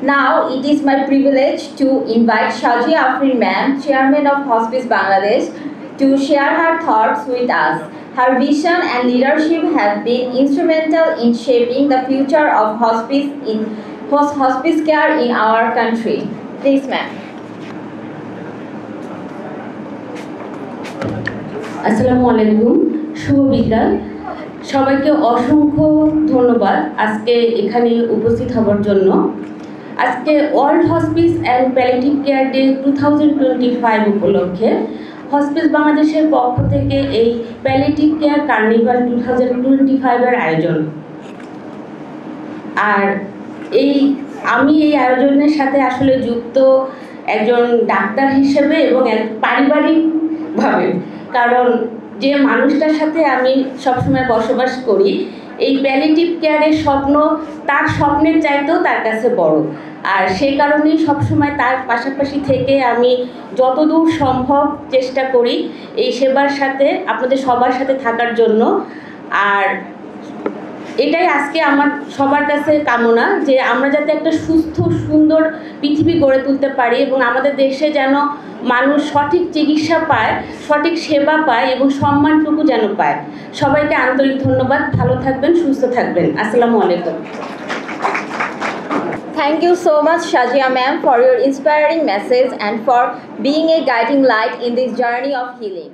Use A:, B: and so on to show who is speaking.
A: Now it is my privilege to invite Shazia Afrin ma'am, Chairman of Hospice Bangladesh, to share her thoughts with us. Her vision and leadership have been instrumental in shaping the future of hospice care in our country. Please, ma'am.
B: আসসালামু আলাইকুম, শুভ বিকাল। সবাইকে অসংখ্য ধন্যবাদ আজকে এখানে উপস্থিত হওয়ার জন্য। আজকে world hospice and palliative care day 2025 উপলক্ষে হসপিস বাংলাদেশের পক্ষ থেকে এই প্যালিয়েটিভ কেয়ার কার্নিভাল 2025-এর আয়োজন। আর আমি এই আয়োজনের সাথে আসলে যুক্ত একজন ডাক্তার হিসেবে এবং এক পারিবারিকভাবে, কারণ যে মানুষটার সাথে আমি সবসময় বসবাস করি, এই প্যালিয়েটিভ কেয়ারের স্বপ্ন তার স্বপ্নের চাইতেও তার কাছে বড়। আর সেই কারণেই সবসময় তার পাশাপাশি থেকে আমি যতদূর সম্ভব চেষ্টা করি এই সেবার সাথে আপনাদের সবার সাথে থাকার জন্য। আর এটাই আজকে আমার সবার কাছে কামনা যে আমরা যাতে একটা সুস্থ সুন্দর পৃথিবী গড়ে তুলতে পারি এবং আমাদের দেশে যেন মানুষ সঠিক চিকিৎসা পায়, সঠিক সেবা পায় এবং সম্মানটুকু যেন পায়। সবাইকে আন্তরিক ধন্যবাদ। ভালো থাকবেন, সুস্থ থাকবেন। আসসালামু আলাইকুম।
A: Thank you so much, Shazia ma'am, for your inspiring message and for being a guiding light in this journey of healing.